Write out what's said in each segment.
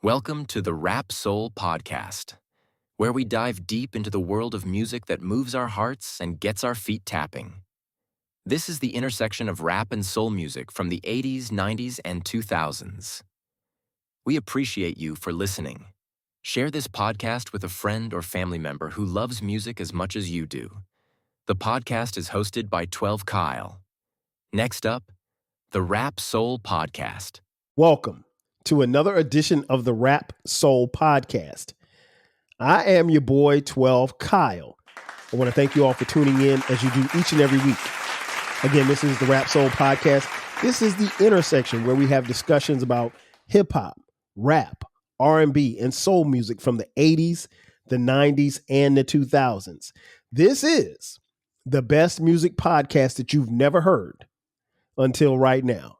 Welcome to the Rap Soul Podcast, where we dive deep into the world of music that moves our hearts and gets our feet tapping. This is the intersection of rap and soul music from the 80s, 90s, and 2000s. We appreciate you for listening. Share this podcast with a friend or family member who loves music as much as you do. The podcast is hosted by 12 Kyle. Next up, the Rap Soul Podcast. Welcome to another edition of the Rap Soul Podcast. I am your boy, 12 Kyle. I want to thank you all for tuning in as you do each and every week. Again, this is the Rap Soul Podcast. This is the intersection where we have discussions about hip hop, rap, R&B, and soul music from the 80s, the 90s, and the 2000s. This is the best music podcast that you've never heard until right now.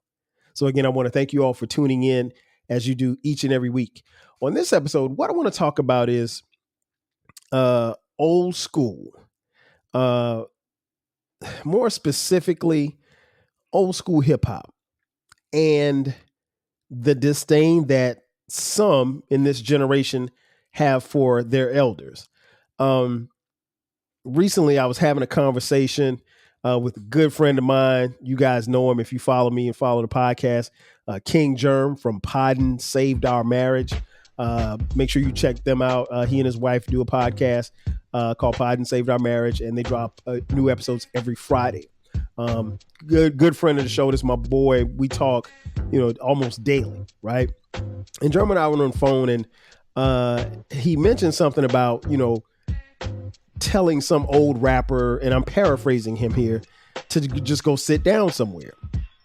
So again, I want to thank you all for tuning in as you do each and every week. On this episode, what I want to talk about is old school. More specifically, old school hip hop and the disdain that some in this generation have for their elders. Recently, I was having a conversation with a good friend of mine. You guys know him if you follow me and follow the podcast. King Germ from Podden Saved Our Marriage. Make sure you check them out. He and his wife do a podcast called Podden Saved Our Marriage, and they drop new episodes every Friday. Good friend of the show. This is my boy. We talk, almost daily, right? And Germ and I were on the phone, and he mentioned something about, telling some old rapper, and I'm paraphrasing him here, to just go sit down somewhere.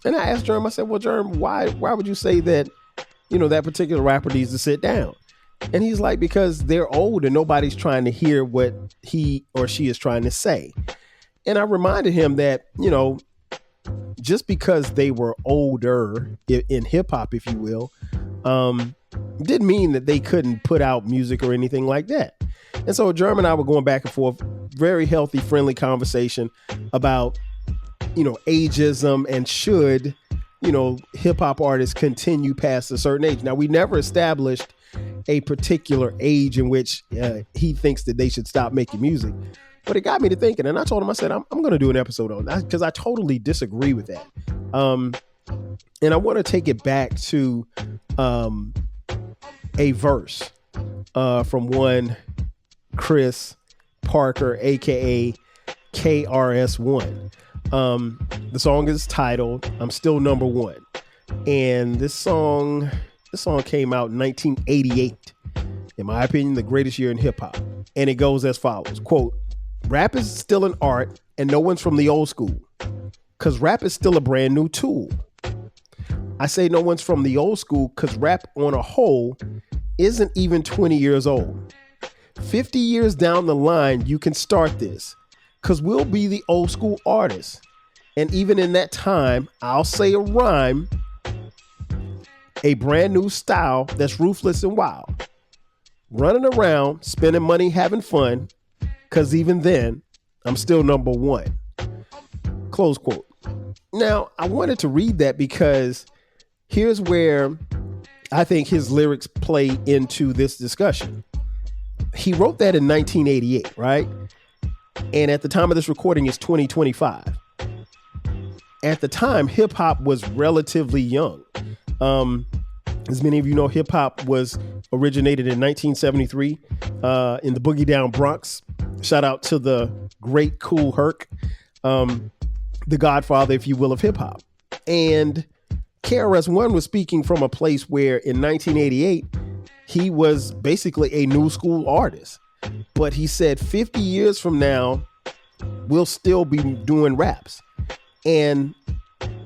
And I asked Germ, I said, well, Germ, why would you say that, that particular rapper needs to sit down? And he's like, because they're old and nobody's trying to hear what he or she is trying to say. And I reminded him that, just because they were older in hip hop, if you will, didn't mean that they couldn't put out music or anything like that. And so Germ and I were going back and forth, very healthy, friendly conversation about, ageism and should, hip hop artists continue past a certain age. Now, we never established a particular age in which he thinks that they should stop making music. But it got me to thinking. And I told him, I said, I'm going to do an episode on that because I totally disagree with that. And I want to take it back to a verse from one Chris Parker, a.k.a. KRS-One. The song is titled I'm Still Number One. And this song came out in 1988. In my opinion, the greatest year in hip hop. And it goes as follows, quote, rap is still an art and no one's from the old school because rap is still a brand new tool. I say no one's from the old school because rap on a whole isn't even 20 years old. 50 years down the line, you can start this because we'll be the old school artists. And even in that time, I'll say a rhyme, a brand new style that's ruthless and wild. Running around, spending money, having fun, because even then, I'm still number one. Close quote. Now, I wanted to read that because here's where I think his lyrics play into this discussion. He wrote that in 1988, right? And at the time of this recording, it's 2025. At the time, hip hop was relatively young. As many of you know, hip hop was originated in 1973 in the Boogie Down Bronx. Shout out to the great Kool Herc, the godfather, if you will, of hip hop. And KRS-One was speaking from a place where in 1988, he was basically a new school artist. But he said 50 years from now, we'll still be doing raps. And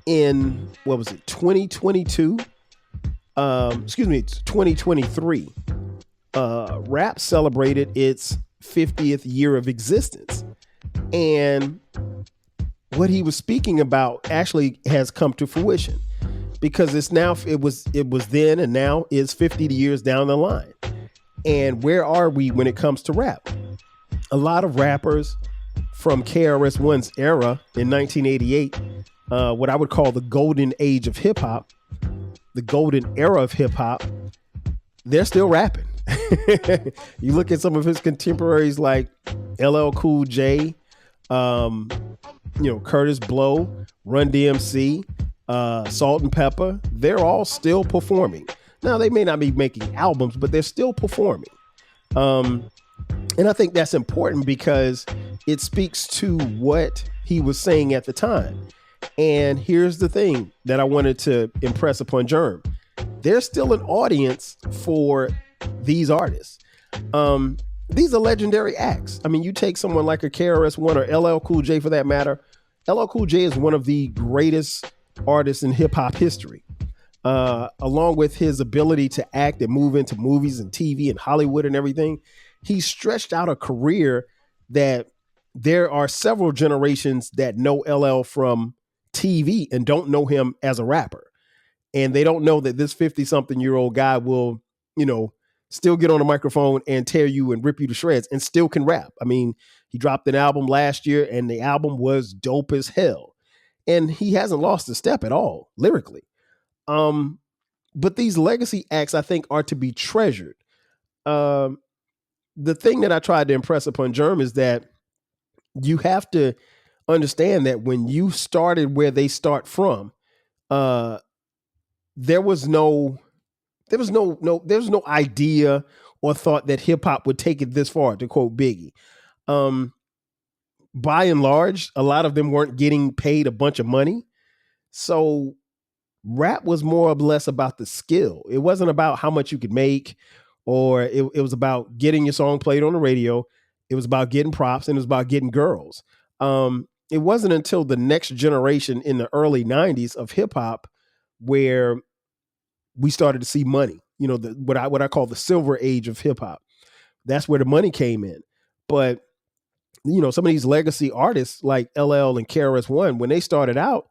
in, 2022? 2023, rap celebrated its 50th year of existence. And what he was speaking about actually has come to fruition because it was then and now is 50 years down the line. And where are we when it comes to rap? A lot of rappers from KRS-One's era in 1988, what I would call the golden age of hip hop, the golden era of hip hop, they're still rapping. You look at some of his contemporaries like LL Cool J, Curtis Blow, Run DMC, Salt and Pepper. They're all still performing. Now, they may not be making albums, but they're still performing. And I think that's important because it speaks to what he was saying at the time. And here's the thing that I wanted to impress upon Germ. There's still an audience for these artists. These are legendary acts. I mean, you take someone like a KRS-One or LL Cool J for that matter. LL Cool J is one of the greatest artists in hip hop history. Along with his ability to act and move into movies and TV and Hollywood and everything, he stretched out a career that there are several generations that know LL from TV and don't know him as a rapper. And they don't know that this 50-something-year-old guy will, still get on a microphone and tear you and rip you to shreds and still can rap. I mean, he dropped an album last year and the album was dope as hell. And he hasn't lost a step at all lyrically. But these legacy acts, I think, are to be treasured. The thing that I tried to impress upon Germ is that you have to understand that when you started where they start from, there was no idea or thought that hip hop would take it this far, to quote Biggie. By and large, a lot of them weren't getting paid a bunch of money. So rap was more or less about the skill. It wasn't about how much you could make, or it was about getting your song played on the radio. It was about getting props, and it was about getting girls. It wasn't until the next generation in the early 90s of hip hop where we started to see money, what I call the silver age of hip hop. That's where the money came in. But, some of these legacy artists like LL and KRS-One, when they started out,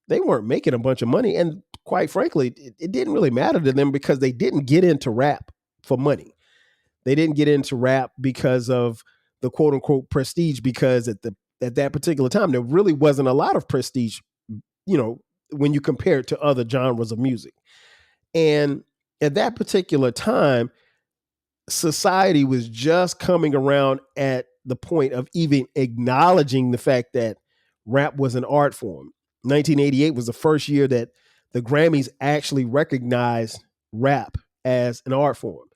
they weren't making a bunch of money. And quite frankly, it didn't really matter to them because they didn't get into rap for money. They didn't get into rap because of the quote unquote prestige, because at that particular time, there really wasn't a lot of prestige, when you compare it to other genres of music. And at that particular time, society was just coming around at the point of even acknowledging the fact that rap was an art form. 1988 was the first year that the Grammys actually recognized rap as an art form.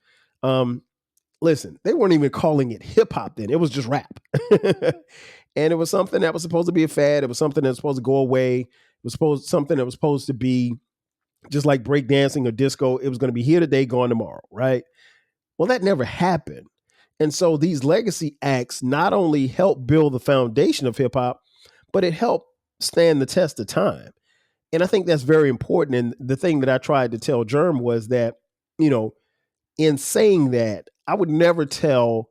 Listen, they weren't even calling it hip hop then. It was just rap. And it was something that was supposed to be a fad. It was something that was supposed to go away. It was something that was supposed to be just like breakdancing or disco. It was going to be here today, gone tomorrow, right? Well, that never happened. And so these legacy acts not only help build the foundation of hip hop, but it helped stand the test of time. And I think that's very important. And the thing that I tried to tell Germ was that, in saying that, I would never tell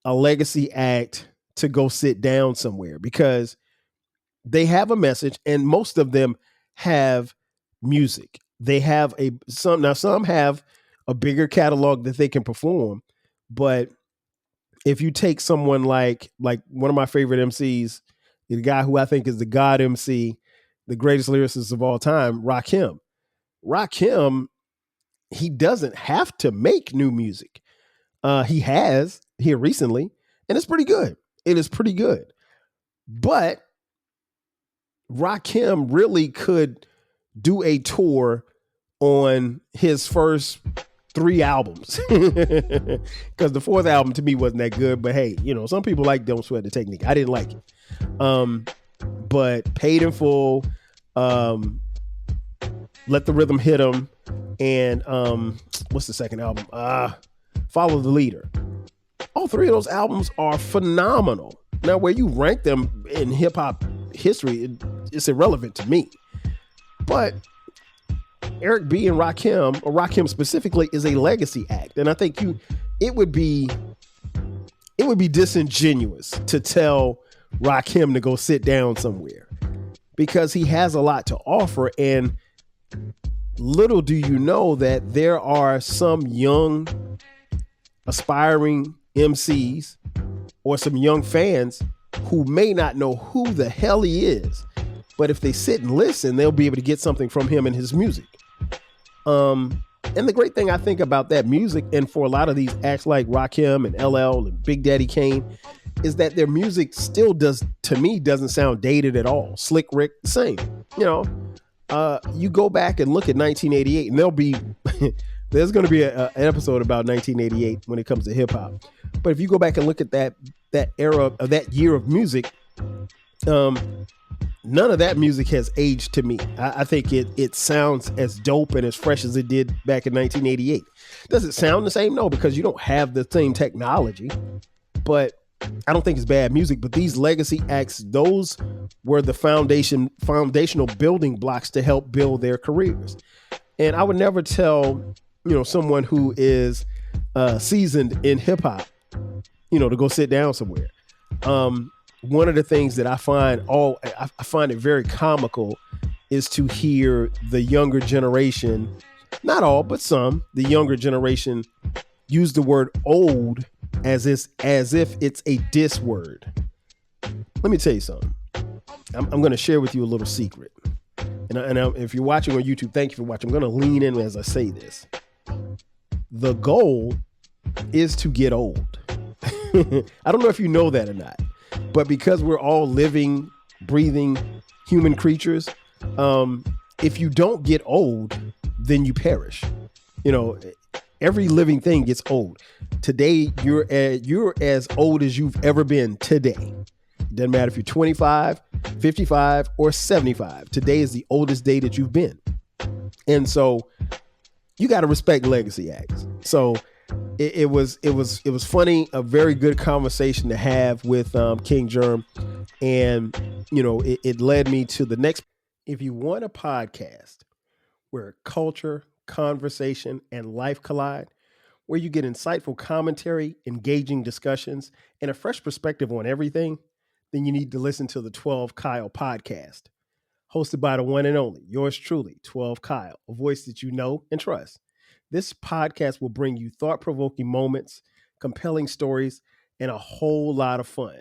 a legacy act to go sit down somewhere, because they have a message and most of them have music. They have some have a bigger catalog that they can perform. But if you take someone like one of my favorite MCs, the guy who I think is the God MC, the greatest lyricist of all time, Rakim. Rakim, he doesn't have to make new music. He has here recently, and it's pretty good. It is pretty good. But Rakim really could do a tour on his first 3 albums, because the 4th album to me wasn't that good. But hey, some people like Don't Sweat the Technique. I didn't like it. But Paid in Full, Let the Rhythm Hit 'Em, and what's the second album? Follow the Leader. All 3 of those albums are phenomenal. Now, where you rank them in hip hop history, it's irrelevant to me. But Eric B. and Rakim, or Rakim specifically, is a legacy act. And I think it would be disingenuous to tell Rakim to go sit down somewhere, because he has a lot to offer. And little do you know that there are some young aspiring MCs or some young fans who may not know who the hell he is, but if they sit and listen, they'll be able to get something from him and his music. And the great thing I think about that music, and for a lot of these acts like Rakim and LL and Big Daddy Kane, is that their music still doesn't sound dated at all. Slick Rick, same. You go back and look at 1988, and there's going to be an episode about 1988 when it comes to hip hop. But if you go back and look at that era of that year of music, none of that music has aged to me. I think it sounds as dope and as fresh as it did back in 1988. Does it sound the same? No, because you don't have the same technology. But I don't think it's bad music. But these legacy acts, those were the foundational building blocks to help build their careers. And I would never tell someone who is seasoned in hip hop, to go sit down somewhere. One of the things that I find it very comical is to hear the younger generation, not all, but some, the younger generation use the word old as if it's a diss word. Let me tell you something. I'm going to share with you a little secret. And if you're watching on YouTube, thank you for watching. I'm going to lean in as I say this. The goal is to get old. I don't know if you know that or not, but because we're all living, breathing human creatures, if you don't get old, then you perish. Every living thing gets old. Today, you're as old as you've ever been today. Doesn't matter if you're 25, 55, or 75. Today is the oldest day that you've been. And so you got to respect legacy acts. So it was funny, a very good conversation to have with King Germ. And, it led me to the next. If you want a podcast where culture, conversation, and life collide, where you get insightful commentary, engaging discussions, and a fresh perspective on everything, then you need to listen to the 12 Kyle podcast, hosted by the one and only, yours truly, 12 Kyle, a voice that you know and trust. This podcast will bring you thought-provoking moments, compelling stories, and a whole lot of fun.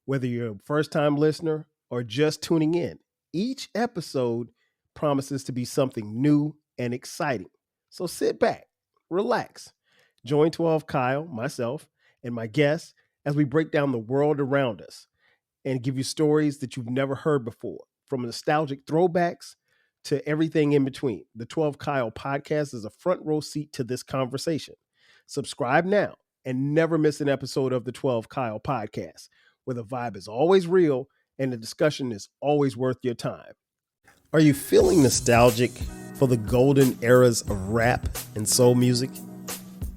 Whether you're a first-time listener or just tuning in, each episode promises to be something new and exciting. So sit back, relax, join 12 Kyle, myself, and my guests as we break down the world around us and give you stories that you've never heard before, from nostalgic throwbacks to everything in between. The 12 Kyle podcast is a front row seat to this conversation. Subscribe now and never miss an episode of the 12 Kyle podcast, where the vibe is always real and the discussion is always worth your time. Are you feeling nostalgic for the golden eras of rap and soul music?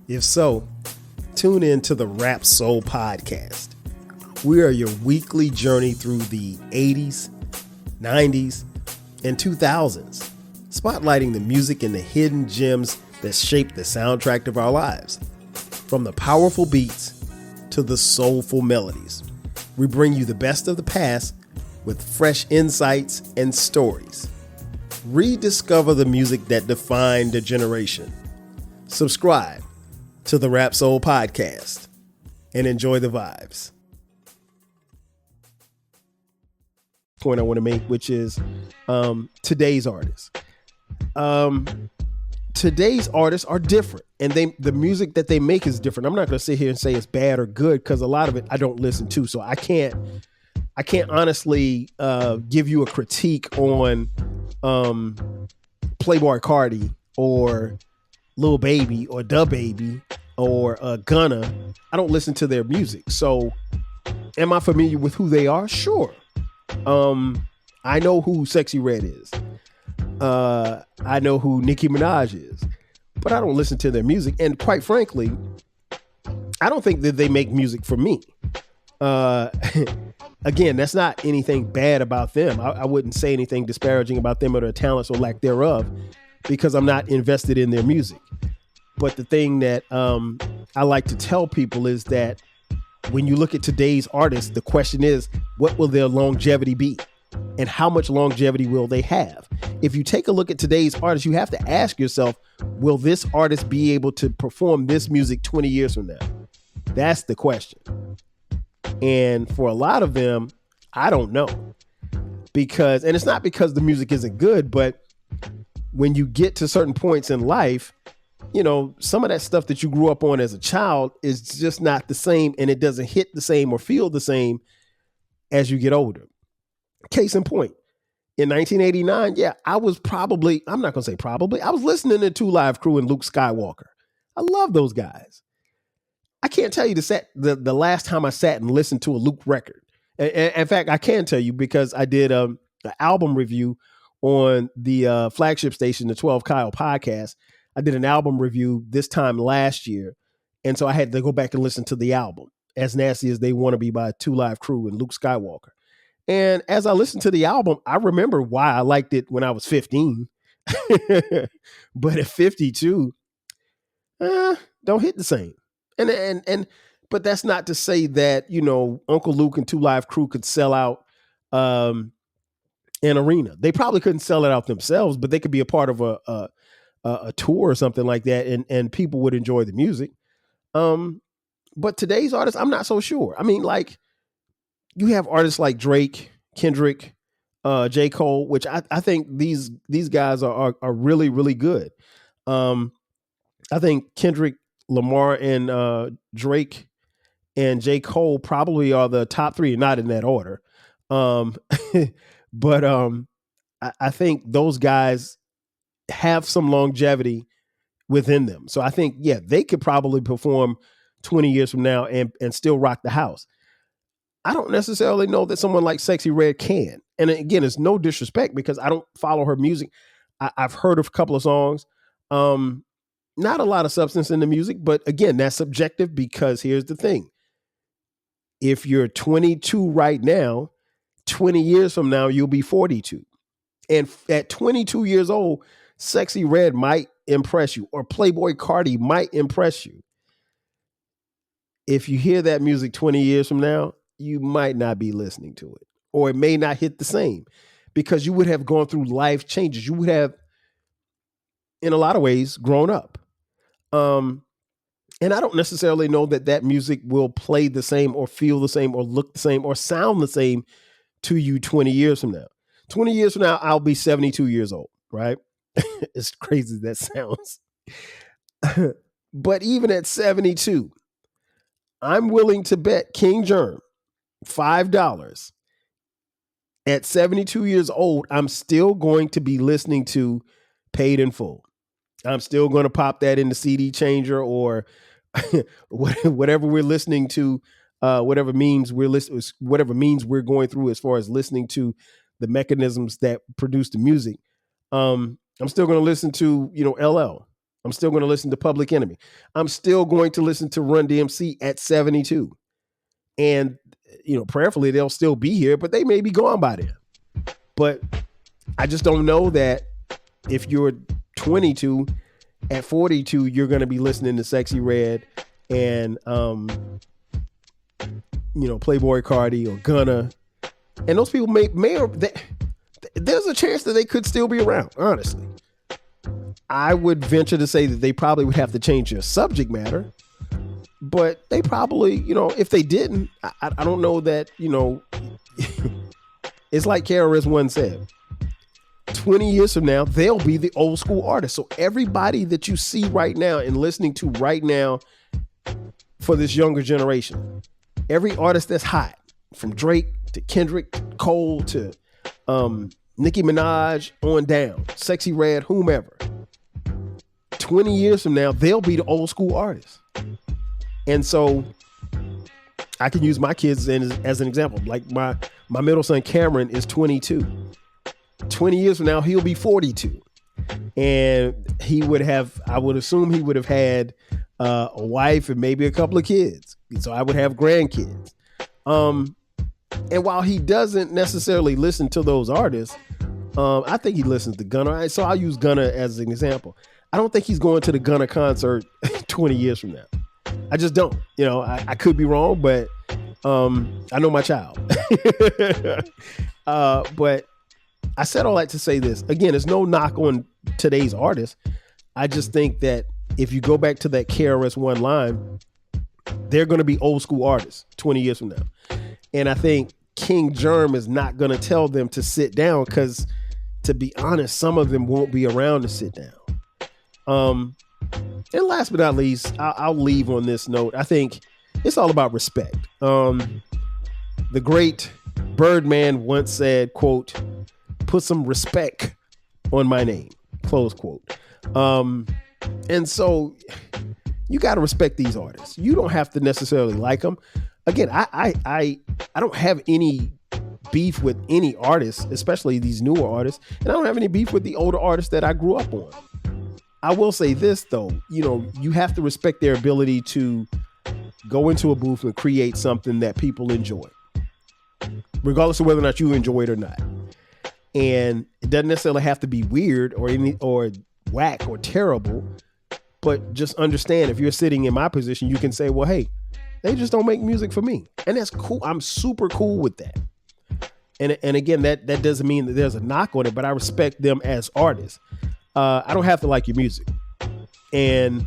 If so, tune in to the Rap Soul podcast. We are your weekly journey through the 80s, 90s, and 2000s, spotlighting the music and the hidden gems that shaped the soundtrack of our lives. From the powerful beats to the soulful melodies, we bring you the best of the past with fresh insights and stories. Rediscover the music that defined a generation. Subscribe to the Rap Soul podcast and enjoy the vibes. Point I want to make, which is today's artists. Today's artists are different, and the music that they make is different. I'm not going to sit here and say it's bad or good, because a lot of it I don't listen to, so I can't honestly give you a critique on Playboi Carti or Lil Baby or Da Baby or Gunna. I don't listen to their music, so am I familiar with who they are? Sure. I know who Sexy Red is. I know who Nicki Minaj is, but I don't listen to their music. And quite frankly, I don't think that they make music for me. Again, that's not anything bad about them. I wouldn't say anything disparaging about them or their talents or lack thereof, because I'm not invested in their music. But the thing that I like to tell people is that when you look at today's artists, the question is, what will their longevity be? And how much longevity will they have? If you take a look at today's artists, you have to ask yourself, will this artist be able to perform this music 20 years from now? That's the question. And for a lot of them, I don't know. And it's not because the music isn't good, but when you get to certain points in life, you know, some of that stuff that you grew up on as a child is just not the same, and it doesn't hit the same or feel the same as you get older. Case in point, in 1989, yeah, I was probably, I'm not going to say probably, I was listening to 2 Live Crew and Luke Skywalker. I love those guys. I can't tell you the last time I sat and listened to a Luke record. In fact, I can tell you because I did an album review on the flagship station, the 12 Kyle podcast. I did an album review this time last year. And so I had to go back and listen to the album, As Nasty as They Want to Be by 2 Live Crew and Luke Skywalker. And as I listened to the album, I remember why I liked it when I was 15. But at 52, don't hit the same. But that's not to say that, you know, Uncle Luke and 2 Live Crew could sell out an arena. They probably couldn't sell it out themselves, but they could be a part of a tour or something like that, and people would enjoy the music. But today's artists, I'm not so sure. I mean, like, you have artists like Drake, Kendrick, J. Cole, which I think these guys are really, really good. I think Kendrick, Lamar, and Drake and J. Cole probably are the top 3, not in that order. But I think those guys have some longevity within them. So I think, yeah, they could probably perform 20 years from now and still rock the house. I don't necessarily know that someone like Sexy Red can. And again, it's no disrespect because I don't follow her music. I've heard of a couple of songs. Not a lot of substance in the music, but again, that's subjective because here's the thing. If you're 22 right now, 20 years from now, you'll be 42. And at 22 years old, Sexy Red might impress you, or Playboy Cardi might impress you. If you hear that music 20 years from now, you might not be listening to it, or it may not hit the same because you would have gone through life changes. You would have, in a lot of ways, grown up. And I don't necessarily know that music will play the same or feel the same or look the same or sound the same to you 20 years from now. 20 years from now, I'll be 72 years old, right? As crazy as that sounds. But even at 72, I'm willing to bet King Germ $5. At 72 years old, I'm still going to be listening to Paid in Full. I'm still going to pop that in the CD changer or whatever we're listening to, whatever means we're going through as far as listening to the mechanisms that produce the music. I'm still going to listen to, LL. I'm still going to listen to Public Enemy. I'm still going to listen to Run DMC at 72. And, prayerfully they'll still be here, but they may be gone by then. But I just don't know that if you're 22, at 42, you're going to be listening to Sexy Red and, Playboy Cardi or Gunna. And those people there's a chance that they could still be around, honestly. I would venture to say that they probably would have to change their subject matter, but they probably, if they didn't, I don't know that, it's like KRS-One said, 20 years from now, they'll be the old school artist. So everybody that you see right now and listening to right now for this younger generation, every artist that's hot, from Drake to Kendrick, to Cole to Nicki Minaj on down, Sexy Red, whomever, 20 years from now, they'll be the old school artists. And so I can use my kids as an example. Like my middle son, Cameron, is 22. 20 years from now, he'll be 42. And I would assume he would have had a wife and maybe a couple of kids. So I would have grandkids. And while he doesn't necessarily listen to those artists, I think he listens to Gunna. So I'll use Gunna as an example. I don't think he's going to the Gunna concert 20 years from now. I just don't. I could be wrong, but I know my child. But I said all that to say this. Again, there's no knock on today's artists. I just think that if you go back to that KRS-One line, they're going to be old school artists 20 years from now. And I think King Germ is not going to tell them to sit down because to be honest, some of them won't be around to sit down. And last but not least, I'll leave on this note. I think it's all about respect. The great Birdman once said, quote, "Put some respect on my name," close quote. And so you got to respect these artists. You don't have to necessarily like them. Again, I don't have any beef with any artists, especially these newer artists, and I don't have any beef with the older artists that I grew up on. I will say this though, you have to respect their ability to go into a booth and create something that people enjoy, regardless of whether or not you enjoy it or not. And it doesn't necessarily have to be weird or whack or terrible, but just understand, if you're sitting in my position, you can say, well, hey, they just don't make music for me. And that's cool. I'm super cool with that. And again, that doesn't mean that there's a knock on it, but I respect them as artists. I don't have to like your music. And,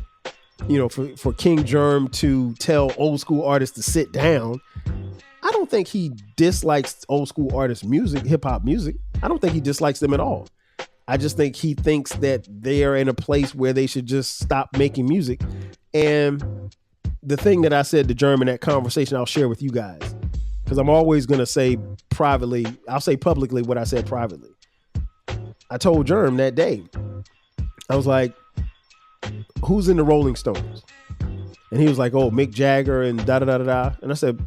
for King Germ to tell old school artists to sit down, I don't think he dislikes old school artists' music, hip hop music. I don't think he dislikes them at all. I just think he thinks that they are in a place where they should just stop making music. And the thing that I said to Germ in that conversation, I'll share with you guys, because I'm always going to say privately, I'll say publicly what I said privately. I told Germ that day, I was like, who's in the Rolling Stones? And he was like, oh, Mick Jagger and da-da-da-da-da. And I said,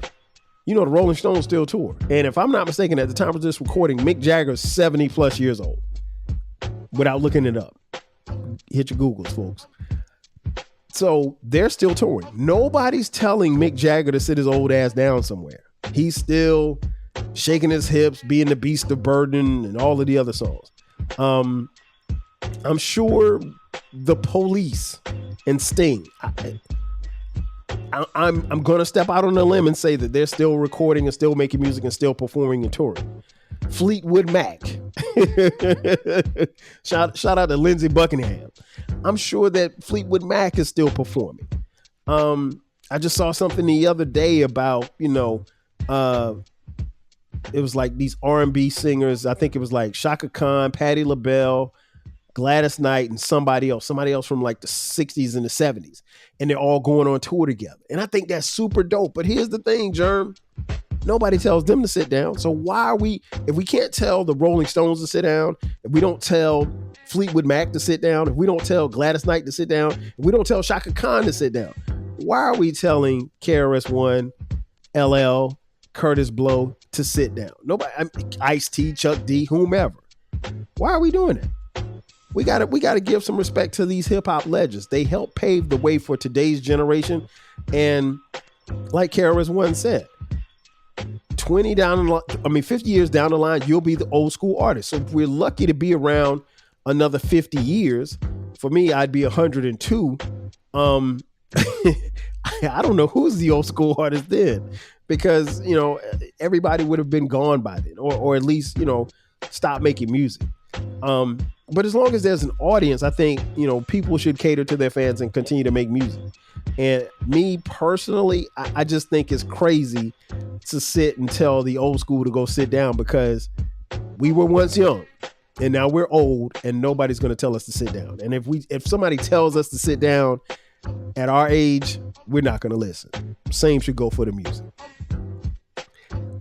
the Rolling Stones still tour. And if I'm not mistaken, at the time of this recording, Mick Jagger's 70 plus years old, without looking it up. Hit your Googles, folks. So they're still touring. Nobody's telling Mick Jagger to sit his old ass down somewhere. He's still shaking his hips, being the Beast of Burden and all of the other songs. I'm sure the Police and Sting, I'm going to step out on a limb and say that they're still recording and still making music and still performing and touring. Fleetwood Mac. Shout out to Lindsey Buckingham. I'm sure that Fleetwood Mac is still performing. I just saw something the other day about, it was like these R&B singers. I think it was like Chaka Khan, Patti LaBelle, Gladys Knight, and somebody else from like the 60s and the 70s. And they're all going on tour together. And I think that's super dope. But here's the thing, Germ. Nobody tells them to sit down. So why are if we can't tell the Rolling Stones to sit down, if we don't tell Fleetwood Mac to sit down, if we don't tell Gladys Knight to sit down, if we don't tell Chaka Khan to sit down, why are we telling KRS-One, LL, Curtis Blow to sit down? Nobody, Ice-T, Chuck D, whomever. Why are we doing it? We gotta give some respect to these hip hop legends. They help pave the way for today's generation. And like KRS-One said, 50 years down the line, you'll be the old school artist. So if we're lucky to be around another 50 years, for me, I'd be 102. I don't know who's the old school artist then, because, everybody would have been gone by then, or at least, stop making music. But as long as there's an audience, I think, people should cater to their fans and continue to make music. And me personally, I just think it's crazy to sit and tell the old school to go sit down, because we were once young and now we're old and nobody's going to tell us to sit down. And if somebody tells us to sit down at our age, we're not going to listen. Same should go for the music.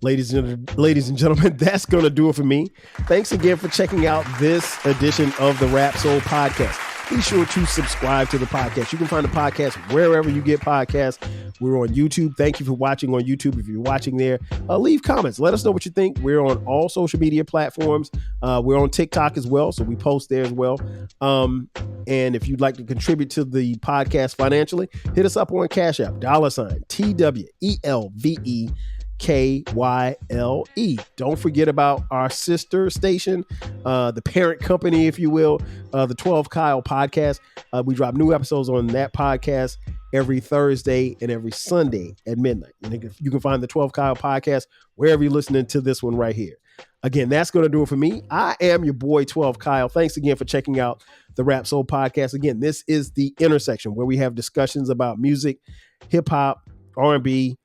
Ladies and gentlemen, that's going to do it for me. Thanks again for checking out this edition of the Rap Soul Podcast. Be sure to subscribe to the podcast. You can find the podcast wherever you get podcasts. We're on YouTube. Thank you for watching on YouTube. If you're watching there, leave comments. Let us know what you think. We're on all social media platforms. We're on TikTok as well, so we post there as well. And if you'd like to contribute to the podcast financially, hit us up on Cash App, $TWELVE. KYLE. Don't forget about our sister station, the parent company, if you will, the 12 Kyle podcast. We drop new episodes on that podcast every Thursday and every Sunday at midnight. And you can find the 12 Kyle podcast wherever you're listening to this one right here. Again, that's going to do it for me. I am your boy 12 Kyle. Thanks again for checking out the Rap Soul Podcast. Again, this is the intersection where we have discussions about music, hip hop, R&B,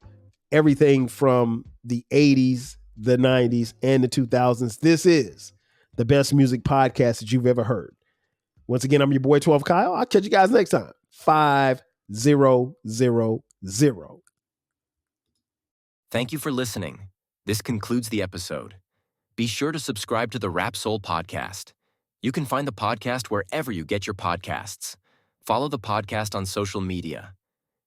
everything from the 80s, the 90s, and the 2000s. This is the best music podcast that you've ever heard. Once again, I'm your boy 12 Kyle. I'll catch you guys next time. 5000. Thank you for listening. This concludes the episode. Be sure to subscribe to the Rap Soul podcast. You can find the podcast wherever you get your podcasts. Follow the podcast on social media.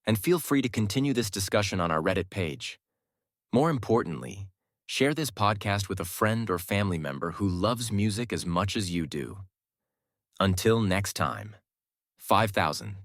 And feel free to continue this discussion on our Reddit page. More importantly, share this podcast with a friend or family member who loves music as much as you do. Until next time, 5000.